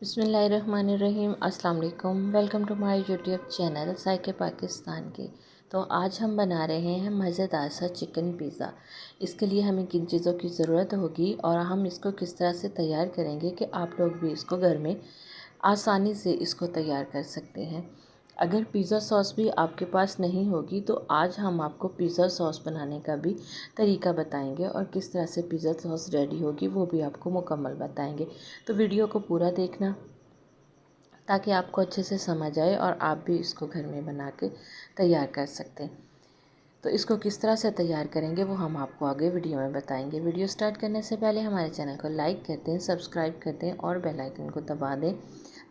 बिस्मिल्लाहिर्रहमानिर्रहीम। अस्सलाम वालेकुम। Welcome to my YouTube channel जायके पाकिस्तान के। तो आज हम बना रहे हैं मज़ेदार सा चिकन पिज़्ज़ा। इसके लिए हमें किन चीज़ों की ज़रूरत होगी और हम इसको किस तरह से तैयार करेंगे कि आप लोग भी इसको घर में आसानी से इसको तैयार कर सकते हैं। अगर पिज़्ज़ा सॉस भी आपके पास नहीं होगी तो आज हम आपको पिज़्ज़ा सॉस बनाने का भी तरीका बताएंगे और किस तरह से पिज़्ज़ा सॉस रेडी होगी वो भी आपको मुकम्मल बताएंगे। तो वीडियो को पूरा देखना ताकि आपको अच्छे से समझ आए और आप भी इसको घर में बना के तैयार कर सकते हैं। तो इसको किस तरह से तैयार करेंगे वो हम आपको आगे वीडियो में बताएंगे। वीडियो स्टार्ट करने से पहले हमारे चैनल को लाइक कर दें, सब्सक्राइब कर दें और बेल आइकन को दबा दें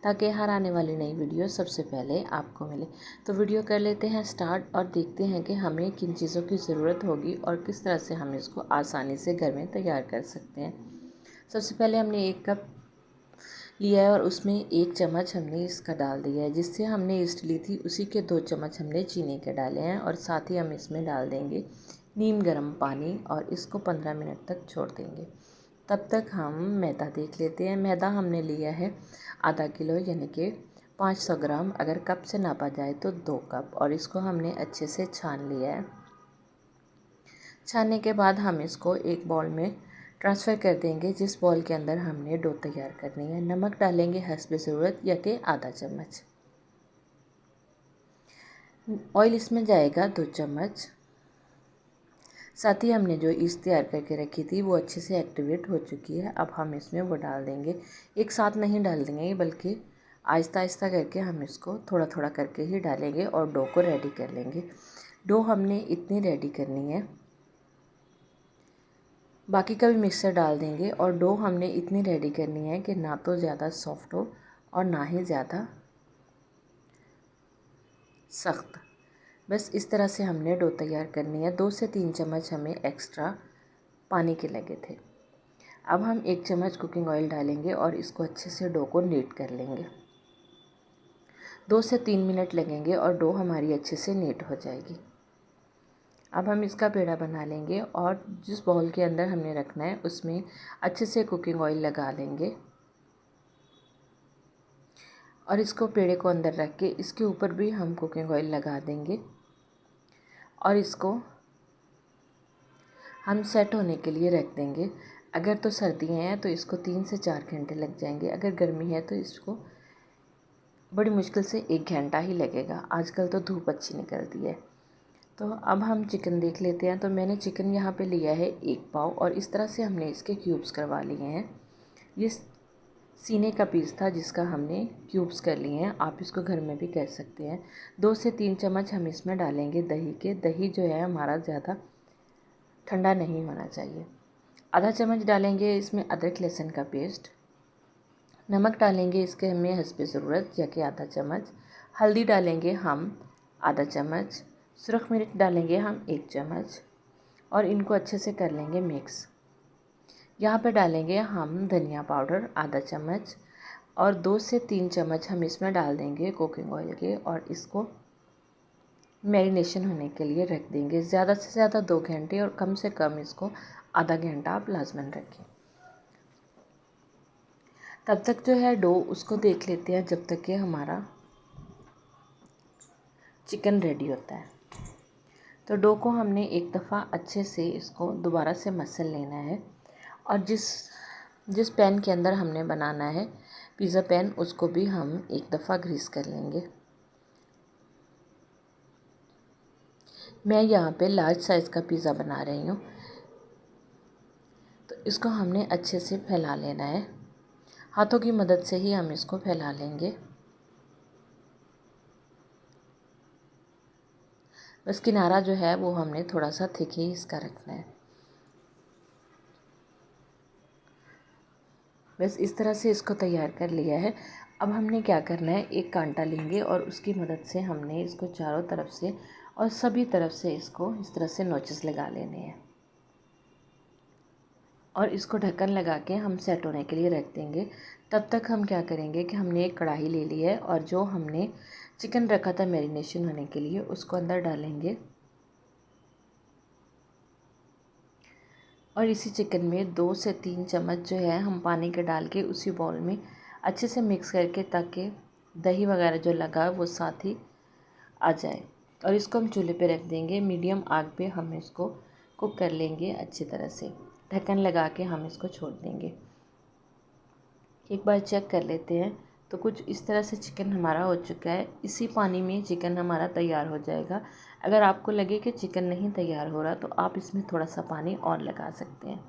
ताकि हर आने वाली नई वीडियो सबसे पहले आपको मिले। तो वीडियो कर लेते हैं स्टार्ट और देखते हैं कि हमें किन चीज़ों की ज़रूरत होगी और किस तरह से हम इसको आसानी से घर में तैयार कर सकते हैं। सबसे पहले हमने 1 कप लिया है और उसमें 1 चम्मच हमने इसका डाल दिया है। जिससे हमने ईस्ट ली थी उसी के 2 चम्मच हमने चीनी के डाले हैं और साथ ही हम इसमें डाल देंगे नीम गर्म पानी और इसको 15 मिनट तक छोड़ देंगे। तब तक हम मैदा देख लेते हैं। मैदा हमने लिया है आधा किलो यानी कि 500 ग्राम, अगर कप से नापा जाए तो 2 कप, और इसको हमने अच्छे से छान लिया है। छानने के बाद हम इसको एक बाउल में ट्रांसफ़र कर देंगे जिस बॉल के अंदर हमने डो तैयार करनी है। नमक डालेंगे हस्ब ज़रूरत या कि आधा चम्मच। ऑयल इसमें जाएगा 2 चम्मच। साथ ही हमने जो ईस्ट तैयार करके रखी थी वो अच्छे से एक्टिवेट हो चुकी है। अब हम इसमें वो डाल देंगे। एक साथ नहीं डाल देंगे बल्कि आहिस्ता आहिस्ता करके हम इसको थोड़ा थोड़ा करके ही डालेंगे और डो को रेडी कर लेंगे। डो हमने इतनी रेडी करनी है, बाकी का भी मिक्सर डाल देंगे। और डो हमने इतनी रेडी करनी है कि ना तो ज़्यादा सॉफ्ट हो और ना ही ज़्यादा सख्त। बस इस तरह से हमने डो तैयार करनी है। 2 से 3 चम्मच हमें एक्स्ट्रा पानी के लगे थे। अब हम 1 चम्मच कुकिंग ऑयल डालेंगे और इसको अच्छे से डो को नीट कर लेंगे। 2 से 3 मिनट लगेंगे और डो हमारी अच्छे से नीट हो जाएगी। अब हम इसका पेड़ा बना लेंगे और जिस बाउल के अंदर हमने रखना है उसमें अच्छे से कुकिंग ऑयल लगा लेंगे और इसको पेड़े को अंदर रख के इसके ऊपर भी हम कुकिंग ऑयल लगा देंगे और इसको हम सेट होने के लिए रख देंगे। अगर तो सर्दियाँ हैं तो इसको 3 से 4 घंटे लग जाएंगे, अगर गर्मी है तो इसको बड़ी मुश्किल से 1 घंटा ही लगेगा। आजकल तो धूप अच्छी निकलती है। तो अब हम चिकन देख लेते हैं। तो मैंने चिकन यहाँ पे लिया है 1 पाव और इस तरह से हमने इसके क्यूब्स करवा लिए हैं। ये सीने का पीस था जिसका हमने क्यूब्स कर लिए हैं। आप इसको घर में भी कर सकते हैं। 2 से 3 चम्मच हम इसमें डालेंगे दही के। दही जो है हमारा ज़्यादा ठंडा नहीं होना चाहिए। आधा चम्मच डालेंगे इसमें अदरक लहसुन का पेस्ट। नमक डालेंगे इसके हमें हस्बे ज़रूरत या कि आधा चम्मच। हल्दी डालेंगे हम आधा चम्मच। सुरख मिर्च डालेंगे हम 1 चम्मच और इनको अच्छे से कर लेंगे मिक्स। यहाँ पे डालेंगे हम धनिया पाउडर आधा चम्मच और 2 से 3 चम्मच हम इसमें डाल देंगे कुकिंग ऑयल के और इसको मैरिनेशन होने के लिए रख देंगे। ज़्यादा से ज़्यादा 2 घंटे और कम से कम इसको आधा घंटा आप लाजमन रखें। तब तक जो है डो उसको देख लेते हैं जब तक कि हमारा चिकन रेडी होता है। तो डो को हमने एक दफ़ा अच्छे से इसको दोबारा से मसल लेना है और जिस पैन के अंदर हमने बनाना है पिज़्ज़ा पैन, उसको भी हम एक दफ़ा ग्रीस कर लेंगे। मैं यहाँ पे लार्ज साइज़ का पिज़्ज़ा बना रही हूँ। तो इसको हमने अच्छे से फैला लेना है। हाथों की मदद से ही हम इसको फैला लेंगे। बस किनारा जो है वो हमने थोड़ा सा थिक ही इसका रखना है। बस इस तरह से इसको तैयार कर लिया है। अब हमने क्या करना है, एक कांटा लेंगे और उसकी मदद से हमने इसको चारों तरफ से और सभी तरफ से इसको इस तरह से नोचेस लगा लेने हैं और इसको ढक्कन लगा के हम सेट होने के लिए रख देंगे। तब तक हम क्या करेंगे कि हमने एक कढ़ाई ले ली है और जो हमने चिकन रखा था मैरिनेशन होने के लिए उसको अंदर डालेंगे और इसी चिकन में 2 से 3 चम्मच जो है हम पानी के डाल के उसी बाउल में अच्छे से मिक्स करके ताकि दही वगैरह जो लगा है वो साथ ही आ जाए। और इसको हम चूल्हे पे रख देंगे, मीडियम आग पे हम इसको कुक कर लेंगे अच्छी तरह से। ढक्कन लगा के हम इसको छोड़ देंगे। एक बार चेक कर लेते हैं तो कुछ इस तरह से चिकन हमारा हो चुका है। इसी पानी में चिकन हमारा तैयार हो जाएगा। अगर आपको लगे कि चिकन नहीं तैयार हो रहा तो आप इसमें थोड़ा सा पानी और लगा सकते हैं।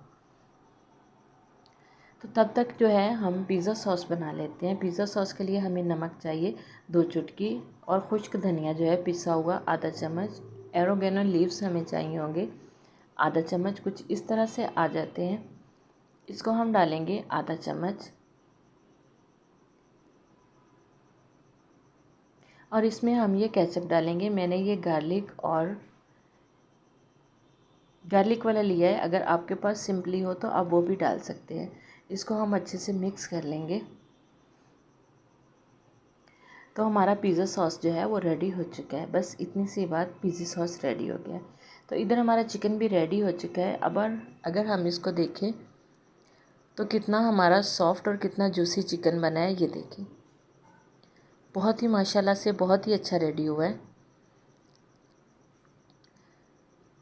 तो तब तक जो है हम पिज़्ज़ा सॉस बना लेते हैं। पिज़्ज़ा सॉस के लिए हमें नमक चाहिए 2 चुटकी और खुश्क धनिया जो है पिसा हुआ आधा चम्मच। एरोगेनो लीव्स हमें चाहिए होंगे आधा चम्मच। कुछ इस तरह से आ जाते हैं। इसको हम डालेंगे आधा चम्मच और इसमें हम ये केचप डालेंगे। मैंने ये गार्लिक वाला लिया है। अगर आपके पास सिंपली हो तो आप वो भी डाल सकते हैं। इसको हम अच्छे से मिक्स कर लेंगे। तो हमारा पिज़्ज़ा सॉस जो है वो रेडी हो चुका है। बस इतनी सी बात, पिज़्ज़ा सॉस रेडी हो गया है। तो इधर हमारा चिकन भी रेडी हो चुका है। अब अगर हम इसको देखें तो कितना हमारा सॉफ्ट और कितना जूसी चिकन बना है, ये देखें। बहुत ही माशाल्लाह से बहुत ही अच्छा रेडी हुआ है।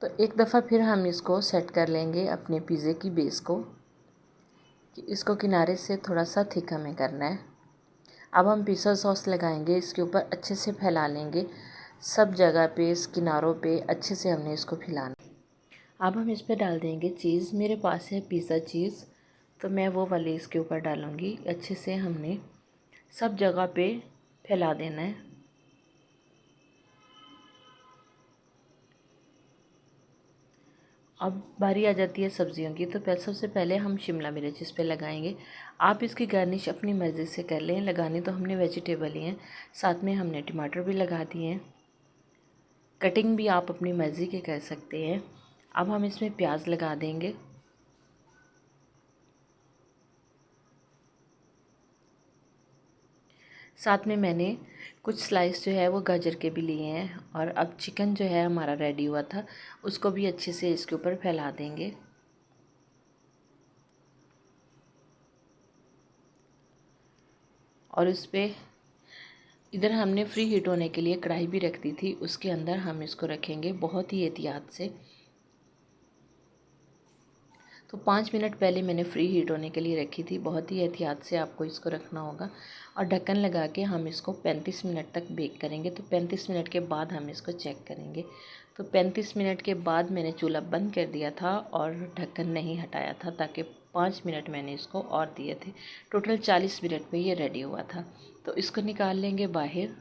तो एक दफ़ा फिर हम इसको सेट कर लेंगे अपने पिज़्ज़े की बेस को, कि इसको किनारे से थोड़ा सा थिक हमें करना है। अब हम पिज़्ज़ा सॉस लगाएंगे, इसके ऊपर अच्छे से फैला लेंगे। सब जगह पे इस किनारों पे अच्छे से हमने इसको फैलाना। अब हम इस पे डाल देंगे चीज़। मेरे पास है पिज़्ज़ा चीज़, तो मैं वो वाली इसके ऊपर डालूँगी। अच्छे से हमने सब जगह पे फैला देना है। अब बारी आ जाती है सब्जियों की। तो सबसे पहले हम शिमला मिर्च इस पे लगाएंगे। आप इसकी गार्निश अपनी मर्ज़ी से कर लें। लगाने तो हमने वेजिटेबल ही हैं, साथ में हमने टमाटर भी लगा दिए हैं। कटिंग भी आप अपनी मर्ज़ी के कर सकते हैं। अब हम इसमें प्याज लगा देंगे। साथ में मैंने कुछ स्लाइस जो है वो गाजर के भी लिए हैं। और अब चिकन जो है हमारा रेडी हुआ था, उसको भी अच्छे से इसके ऊपर फैला देंगे। और इस पे इधर हमने फ्री हीट होने के लिए कढ़ाई भी रख दी थी, उसके अंदर हम इसको रखेंगे बहुत ही एहतियात से। तो 5 मिनट पहले मैंने फ्री हीट होने के लिए रखी थी। बहुत ही एहतियात से आपको इसको रखना होगा। और ढक्कन लगा के हम इसको 35 मिनट तक बेक करेंगे। तो 35 मिनट के बाद हम इसको चेक करेंगे। तो 35 मिनट के बाद मैंने चूल्हा बंद कर दिया था और ढक्कन नहीं हटाया था, ताकि 5 मिनट मैंने इसको और दिए थे। टोटल 40 मिनट में ये रेडी हुआ था। तो इसको निकाल लेंगे बाहर।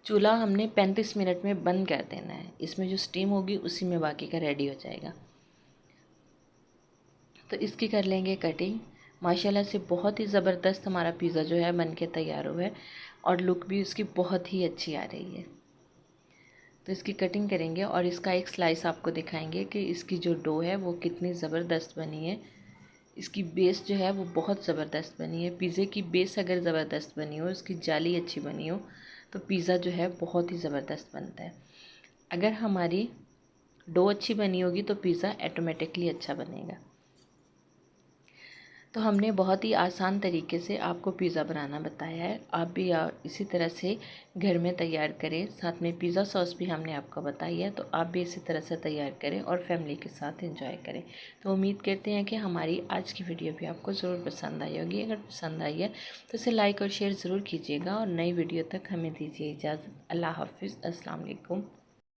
चूल्हा हमने 35 मिनट में बंद कर देना है। इसमें जो स्टीम होगी उसी में बाकी का रेडी हो जाएगा। तो इसकी कर लेंगे कटिंग। माशाल्लाह से बहुत ही ज़बरदस्त हमारा पिज़्ज़ा जो है बन के तैयार हुआ है और लुक भी इसकी बहुत ही अच्छी आ रही है। तो इसकी कटिंग करेंगे और इसका एक स्लाइस आपको दिखाएंगे कि इसकी जो डो है वो कितनी ज़बरदस्त बनी है। इसकी बेस जो है वो बहुत ज़बरदस्त बनी है। पिज़्ज़े की बेस अगर ज़बरदस्त बनी हो, इसकी जाली अच्छी बनी हो, तो पिज़्ज़ा जो है बहुत ही ज़बरदस्त बनता है। अगर हमारी डो अच्छी बनी होगी तो पिज़्ज़ा ऑटोमेटिकली अच्छा बनेगा। तो हमने बहुत ही आसान तरीके से आपको पिज़्ज़ा बनाना बताया है। आप भी इसी तरह से घर में तैयार करें। साथ में पिज़्ज़ा सॉस भी हमने आपको बताई है, तो आप भी इसी तरह से तैयार करें और फैमिली के साथ एंजॉय करें। तो उम्मीद करते हैं कि हमारी आज की वीडियो भी आपको ज़रूर पसंद आई होगी। अगर पसंद आई है तो इसे लाइक और शेयर ज़रूर कीजिएगा और नई वीडियो तक हमें दीजिए इजाज़त। अल्लाह हाफ़िज़। अस्सलाम वालेकुम।